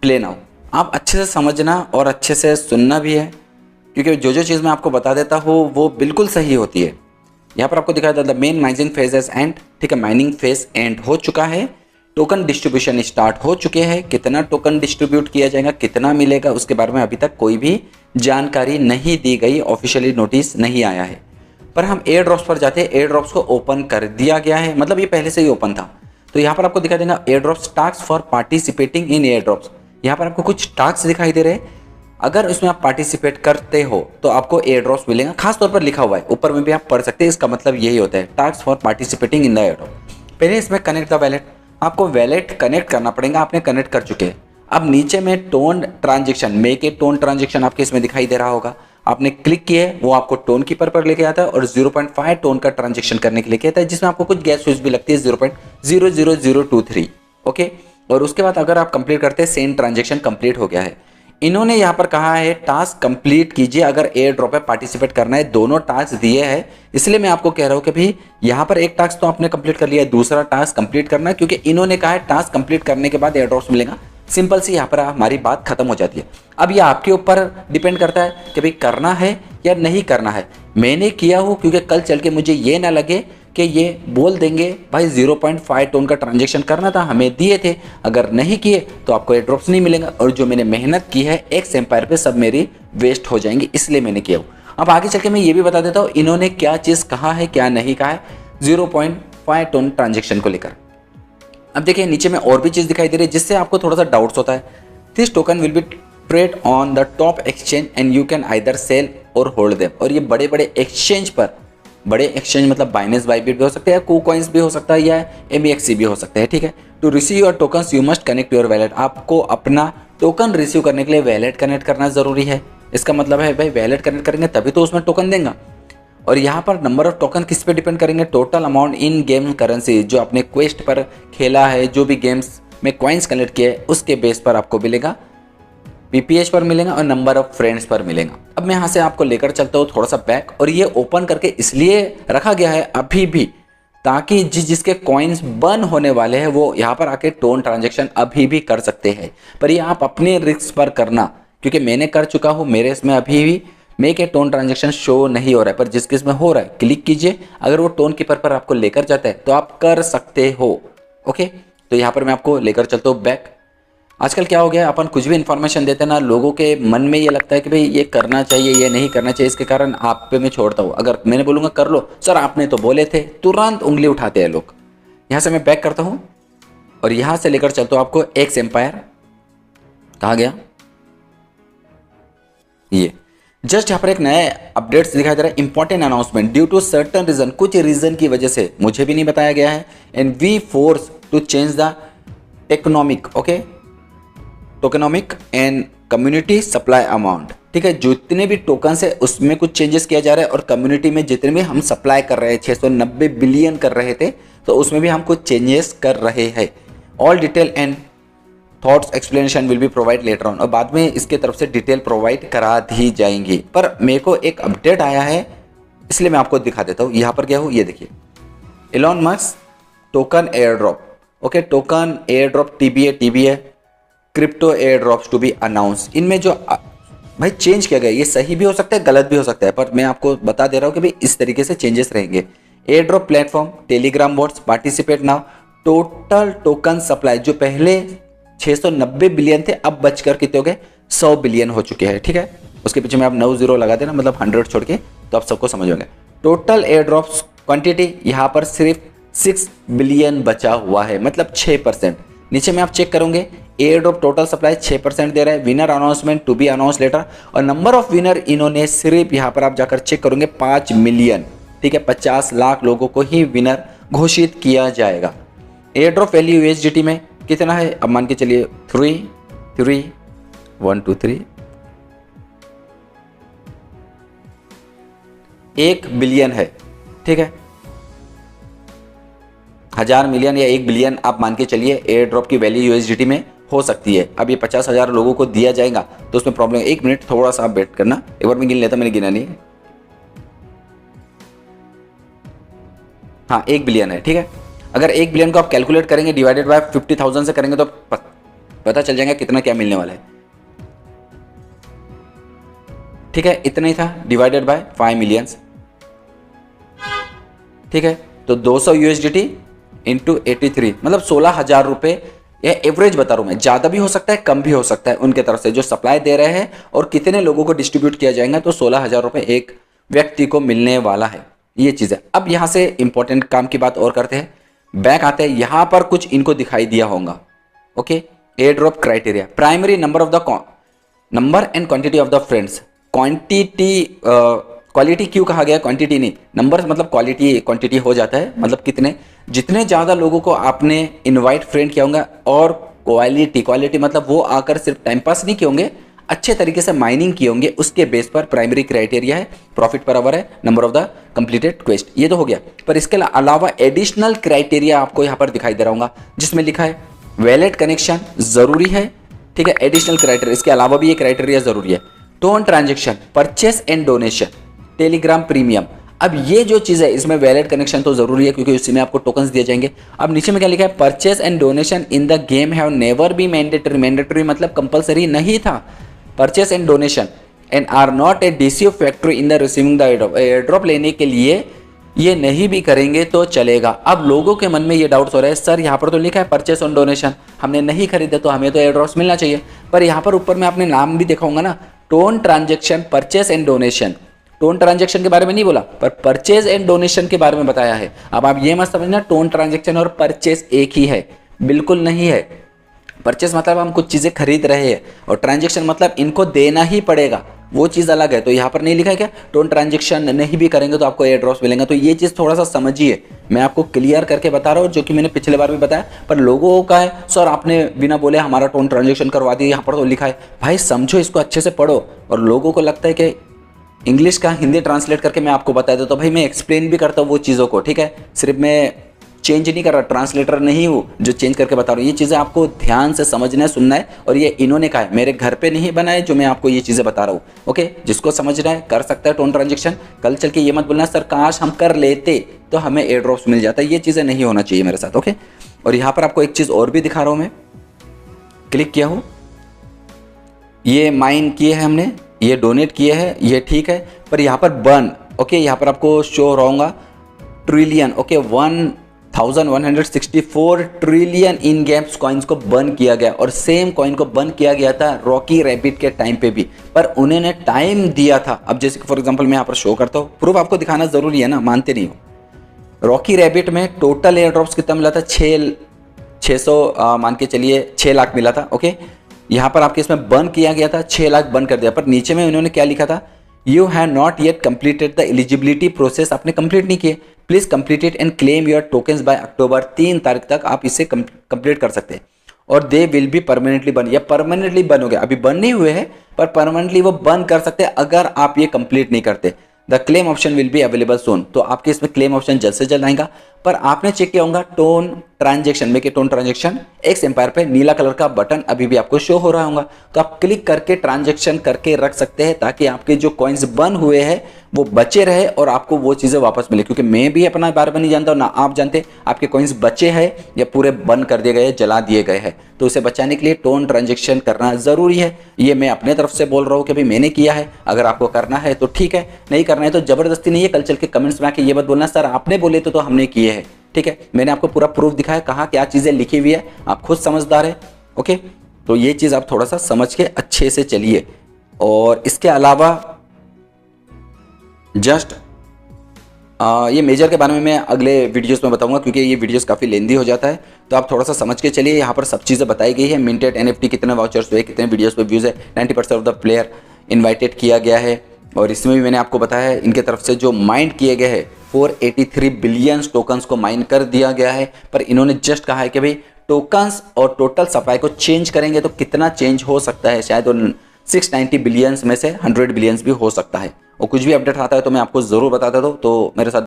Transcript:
Play now. आप अच्छे से समझना और अच्छे से सुनना भी है, क्योंकि जो जो चीज़ मैं आपको बता देता हूँ वो बिल्कुल सही होती है। यहाँ पर आपको दिखाया था the main mining phase edge end, ठीक है, माइनिंग फेज एंड हो चुका है, टोकन डिस्ट्रीब्यूशन स्टार्ट हो चुके हैं। कितना टोकन डिस्ट्रीब्यूट किया जाएगा, कितना मिलेगा, उसके बारे में अभी तक कोई भी जानकारी नहीं दी गई, ऑफिशियली नोटिस नहीं आया है। पर हम एयर ड्रॉप्स पर जाते हैं, एयर ड्रॉप्स को ओपन कर दिया गया है, मतलब ये पहले से ही ओपन था। तो यहाँ पर आपको दिखा देगा air drops task for participating in air drops. यहाँ पर आपको कुछ टास्क दिखाई दे रहे हैं, अगर उसमें आप पार्टिसिपेट करते हो तो आपको एयर ड्रॉप्स मिलेगा। खास तौर पर लिखा हुआ है, ऊपर में भी आप पढ़ सकते हैं, इसका मतलब यही होता है task for participating in the air drop. पहले इसमें कनेक्ट द वैलेट, आपको वैलेट कनेक्ट करना पड़ेगा, आपने कनेक्ट कर चुके हैं। अब नीचे में tone transaction, make a tone transaction आपके इसमें दिखाई दे रहा होगा, आपने क्लिक किए, वो आपको टोन कीपर पर लेके आता है और 0.5 टोन का ट्रांजेक्शन करने के लिए कहता है, जिसमें आपको कुछ गैस फीस भी लगती है 0.00023। ओके, और उसके बाद अगर आप कंप्लीट करते हैं, सेंड ट्रांजेक्शन कंप्लीट हो गया है। इन्होंने यहाँ पर कहा है टास्क कंप्लीट कीजिए अगर एयर ड्रॉप पे पार्टिसिपेट करना है, दोनों टास्क दिए हैं, इसलिए मैं आपको कह रहा हूँ कि भाई यहाँ पर एक टास्क तो आपने कंप्लीट कर लिया है, दूसरा टास्क कंप्लीट करना है, क्योंकि इन्होंने कहा है टास्क कंप्लीट करने के बाद एयर ड्रॉप्स मिलेगा। सिंपल सी यहाँ पर हमारी बात खत्म हो जाती है। अब ये आपके ऊपर डिपेंड करता है कि भाई करना है या नहीं करना है। मैंने किया हूँ क्योंकि कल चल के मुझे ये ना लगे कि ये बोल देंगे भाई 0.5 टोन का ट्रांजेक्शन करना था, हमें दिए थे, अगर नहीं किए तो आपको एयर ड्रॉप्स नहीं मिलेगा, और जो मैंने मेहनत की है एक्स एम्पायर पे सब मेरी वेस्ट हो जाएंगी, इसलिए मैंने किया हूँ। अब आगे चल के मैं ये भी बता देता हूँ इन्होंने क्या चीज़ कहा है क्या नहीं कहा है 0.5 टोन ट्रांजेक्शन को लेकर। अब देखिए नीचे में और भी चीज़ दिखाई दे रही है जिससे आपको थोड़ा सा डाउट्स होता है। This token will be trade on the top exchange and you can either sell or hold them. और ये बड़े बड़े एक्सचेंज पर, बड़े एक्सचेंज मतलब बाइनेंस बाइबिट भी हो सकते हैं, KuCoins भी हो सकता है, या MEXC भी हो सकता है, ठीक है। To receive your tokens you must connect your wallet. आपको अपना टोकन रिसीव करने के लिए वैलेट कनेक्ट करना जरूरी है। इसका मतलब है भाई वैलेट कनेक्ट करेंगे तभी तो उसमें टोकन देगा। और यहाँ पर नंबर ऑफ टोकन किस पे डिपेंड करेंगे, total amount in game currency, जो आपने क्वेस्ट पर खेला है, जो भी गेम्स में कॉइन्स कलेक्ट किए उसके बेस पर आपको मिलेगा, PPH पर मिलेगा और नंबर ऑफ फ्रेंड्स पर मिलेगा। अब मैं यहाँ से आपको लेकर चलता हूँ थोड़ा सा बैक, और ये ओपन करके इसलिए रखा गया है अभी भी ताकि जिसके कॉइन्स बर्न होने वाले हैं वो यहाँ पर आके टोन ट्रांजेक्शन अभी भी कर सकते हैं। पर ये आप अपने रिस्क पर करना, क्योंकि मैंने कर चुका हूँ, मेरे इसमें अभी भी make a tone transaction show नहीं हो रहा है, पर जिसके इसमें हो रहा है क्लिक कीजिए, अगर वो टोन कीपर पर आपको लेकर जाता है तो आप कर सकते हो। ओके, तो यहाँ पर मैं आपको लेकर चलता हूँ बैक। आजकल क्या हो गया, अपन कुछ भी इन्फॉर्मेशन देते हैं ना, लोगों के मन में ये लगता है कि भाई ये करना चाहिए ये नहीं करना चाहिए, इसके कारण आप पे मैं छोड़ता हूँ। अगर मैंने बोलूँगा कर लो, सर आपने तो बोले थे, तुरंत उंगली उठाते हैं लोग। यहाँ से मैं बैक करता हूँ और यहाँ से लेकर चलता हूँ आपको एक्स एम्पायर। कहाँ गया ये, जस्ट यहाँ पर एक नया अपडेट्स दिखाई दे रहा है, important announcement due to certain reason, कुछ रीजन की वजह से मुझे भी नहीं बताया गया है, and we force to change the technomic, okay, tokenomic and community supply amount, ठीक है। जितने भी टोकन्स है उसमें कुछ चेंजेस किया जा रहा है, और कम्युनिटी में जितने भी हम सप्लाई कर रहे हैं 690 बिलियन कर रहे थे, तो उसमें भी हम कुछ चेंजेस कर रहे हैं। All detail and thoughts explanation will be provide later on, और बाद में इसके तरफ से डिटेल प्रोवाइड करा दी जाएंगी। पर मेरे को एक अपडेट आया है इसलिए मैं आपको दिखा देता हूँ। यहाँ पर क्या हो, ये देखिए, Elon Musk token air drop, okay, token air drop TBA crypto air drops to be announce. इनमें जो भाई चेंज किया गया, ये सही भी हो सकता है गलत भी हो सकता है, पर मैं आपको बता दे रहा हूँ कि भाई इस तरीके से चेंजेस रहेंगे। Air drop platform, Telegram boats, participate now, total token supply जो पहले 690 बिलियन थे अब बचकर कितने हो गए, 100 बिलियन हो चुके हैं, ठीक है। उसके पीछे में आप 9 जीरो लगा देना, मतलब 100 छोड़ के, तो आप सबको समझ होंगे। टोटल एयर ड्रॉप्स क्वांटिटी यहाँ पर सिर्फ 6 बिलियन बचा हुआ है, मतलब 6%। नीचे में आप चेक करोगे एयर ड्रॉप टोटल सप्लाई 6% दे रहा है। Winner announcement to be announce later, और नंबर ऑफ विनर इन्होंने सिर्फ यहाँ पर आप जाकर चेक करोगे 5 मिलियन, ठीक है, 50 लाख लोगों को ही विनर घोषित किया जाएगा। एयर ड्रॉप वैल्यू USDT में कितना है, अब मान के चलिए 1 बिलियन है, ठीक है, 1000 मिलियन या 1 बिलियन आप मान के चलिए एयर ड्रॉप की वैल्यू USDT में हो सकती है। अब ये 50,000 लोगों को दिया जाएगा तो उसमें प्रॉब्लम है। 1 मिनट थोड़ा सा आप वेट करना, एक बार मैं गिन लेता, मैंने गिना नहीं है। हाँ 1 बिलियन है, ठीक है। अगर 1 बिलियन को आप कैलकुलेट करेंगे डिवाइडेड बाय 50,000 से करेंगे तो पता चल जाएगा कितना क्या मिलने वाला है। ठीक है, इतना ही था डिवाइडेड बाय 5 मिलियंस। ठीक है, तो 200 USDT इंटू 83 मतलब 16,000 रुपये। यह एवरेज बता रहा हूं मैं, ज़्यादा भी हो सकता है कम भी हो सकता है उनके तरफ से जो सप्लाई दे रहे हैं और कितने लोगों को डिस्ट्रीब्यूट किया जाएगा, तो 16,000 रुपये एक व्यक्ति को मिलने वाला है। ये चीज़ है। अब यहाँ से इंपॉर्टेंट काम की बात और करते हैं, बैक आते हैं। यहाँ पर कुछ इनको दिखाई दिया होगा। Okay, air drop criteria, primary number of the number and quantity of the friends. Quantity quality क्यों कहा गया, क्वांटिटी नहीं, नंबर मतलब क्वालिटी क्वांटिटी हो जाता है, मतलब कितने, जितने ज़्यादा लोगों को आपने इनवाइट फ्रेंड किया होगा, और क्वालिटी मतलब वो आकर सिर्फ टाइम पास नहीं किए होंगे, अच्छे तरीके से माइनिंग किए होंगे, उसके बेस पर प्राइमरी क्राइटेरिया है, प्रॉफिट पर आवर है, number of the completed quest. ये तो हो गया, पर इसके अलावा एडिशनल क्राइटेरिया आपको यहाँ पर दिखाई दे रहा होगा, जिसमें लिखा है वैलिड कनेक्शन जरूरी है। ठीक है, एडिशनल क्राइटेरिया, इसके अलावा भी ये क्राइटेरिया जरूरी है। Tone transaction, purchase and donation, Telegram premium. अब ये जो चीज़ है इसमें वैलिड कनेक्शन तो जरूरी है क्योंकि उसी में आपको टोकन्स दिए जाएंगे। अब नीचे में क्या लिखा है, purchase and donation in the game have never be mandatory. Mandatory मतलब कंपलसरी नहीं था। Purchase and donation and are not a decisive factor in the receiving the airdrop. Airdrop लेने के लिए ये नहीं भी करेंगे तो चलेगा। अब लोगों के मन में ये डाउट्स हो रहा है, सर यहाँ पर तो लिखा है परचेस ऑन डोनेशन, हमने नहीं खरीदा तो हमें तो एयरड्रॉप्स मिलना चाहिए, पर यहाँ पर ऊपर में आपने नाम भी देखा होगा ना, tone transaction, purchase and donation. Tone transaction के बारे में नहीं बोला, पर परचेज एंड डोनेशन के बारे में बताया है। अब आप ये मत समझना टोन ट्रांजेक्शन और परचेज एक ही है, बिल्कुल नहीं है। परचेज मतलब हम कुछ चीज़ें खरीद रहे हैं, और ट्रांजेक्शन मतलब इनको देना ही पड़ेगा, वो चीज़ अलग है। तो यहाँ पर नहीं लिखा है क्या, टोन ट्रांजेक्शन नहीं भी करेंगे तो आपको एयर ड्रॉप्स मिलेंगे। तो ये चीज़ थोड़ा सा समझिए, मैं आपको क्लियर करके बता रहा हूँ, जो कि मैंने पिछले बार भी बताया। पर लोगों का है सर आपने बिना बोले हमारा टोन ट्रांजेक्शन करवा दिया, यहाँ पर तो लिखा है। भाई समझो, इसको अच्छे से पढ़ो। और लोगों को लगता है कि इंग्लिश का हिंदी ट्रांसलेट करके मैं आपको बता देता हूँ, तो भाई मैं एक्सप्लेन भी करता हूँ वो चीज़ों को। ठीक है, सिर्फ मैं चेंज नहीं कर रहा, ट्रांसलेटर नहीं हूँ जो चेंज करके बता रहा हूँ। ये चीज़ें आपको ध्यान से समझना है, सुनना है। और ये इन्होंने कहा है, मेरे घर पे नहीं बना है जो मैं आपको ये चीज़ें बता रहा हूँ। ओके, जिसको समझना है कर सकता है टोन ट्रांजेक्शन। कल चल के ये मत बोलना सर काश हम कर लेते तो हमें एयर ड्रॉप्स मिल जाता है, ये चीज़ें नहीं होना चाहिए मेरे साथ। ओके, और यहाँ पर आपको एक चीज़ और भी दिखा रहा हूँ, मैं क्लिक किया हूँ, ये माइन किए हैं हमने, ये डोनेट किए हैं, ये ठीक है। पर यहाँ पर बर्न, ओके, यहाँ पर आपको शो होगा ट्रिलियन, ओके, 1164 ट्रिलियन इन गेम्स कॉइन्स को बर्न किया गया। और सेम कॉइन को बर्न किया गया था रॉकी रैबिट के टाइम पे भी, पर उन्होंने टाइम दिया था। अब जैसे फॉर एग्जांपल मैं यहाँ पर शो करता हूँ, प्रूफ आपको दिखाना जरूरी है ना, मानते नहीं हो। रॉकी रैबिट में टोटल एयर ड्रॉप्स कितना मिला था, 600 मान के चलिए 6 लाख मिला था। ओके, यहाँ पर आपके इसमें बर्न किया गया था, 6 लाख बर्न कर दिया। पर नीचे में उन्होंने क्या लिखा था, you have not yet completed the eligibility process, आपने कंप्लीट नहीं किए, please complete it and claim your tokens by October, 3 तारीख तक आप इसे कंप्लीट कर सकते हैं। और they will be permanently burn, या परमानेंटली बर्न हो गया, अभी बर्न नहीं हुए हैं पर परमानेंटली वो बर्न कर सकते हैं अगर आप ये कंप्लीट नहीं करते। The claim option will be available सून, तो आपके इसमें क्लेम ऑप्शन जल्द से जल्द आएगा। पर आपने चेक किया होगा टोन ट्रांजेक्शन में, कि टोन ट्रांजेक्शन एक्स एम्पायर पे नीला कलर का बटन अभी भी आपको शो हो रहा होगा, तो आप क्लिक करके ट्रांजेक्शन करके रख सकते हैं ताकि आपके जो कॉइन्स बर्न हुए हैं वो बचे रहे और आपको वो चीज़ें वापस मिले। क्योंकि मैं भी अपना बार बार नहीं जानता हूँ, ना आप जानते आपके कॉइन्स बचे हैं या पूरे बर्न कर दिए गए, जला दिए गए हैं। तो उसे बचाने के लिए टोन ट्रांजेक्शन करना ज़रूरी है। ये मैं अपने तरफ से बोल रहा हूँ कि भाई मैंने किया है, अगर आपको करना है तो ठीक है, नहीं करना है तो ज़बरदस्ती नहीं है। कल चल के कमेंट्स में आके ये मत बोलना सर आपने बोले तो हमने किए हैं। ठीक है, मैंने आपको पूरा प्रूफ दिखाया, कहाँ क्या चीज़ें लिखी हुई है, आप खुद समझदार है। ओके, तो ये चीज़ आप थोड़ा सा समझ के अच्छे से चलिए। और इसके अलावा जस्ट ये मेजर के बारे में मैं अगले वीडियोस में बताऊंगा, क्योंकि ये वीडियोस काफ़ी लेंदी हो जाता है, तो आप थोड़ा सा समझ के चलिए। यहाँ पर सब चीज़ें बताई गई है, मिंटेड NFT कितने वाउचर्स हुए, कितने वीडियोस पे व्यूज़ है, 90% ऑफ द प्लेयर इन्वाइटेड किया गया है। और इसमें भी मैंने आपको बताया है इनके तरफ से जो माइंड किए गए हैं 483 बिलियन टोकन्स को माइन कर दिया गया है। पर इन्होंने जस्ट कहा है कि भाई टोकन्स और टोटल सप्लाई को चेंज करेंगे तो कितना चेंज हो सकता है, शायद 690 बिलियंस में से 100 बिलियंस भी हो सकता है। और कुछ भी अपडेट आता है तो मैं आपको ज़रूर बताता हूँ, तो मेरे साथ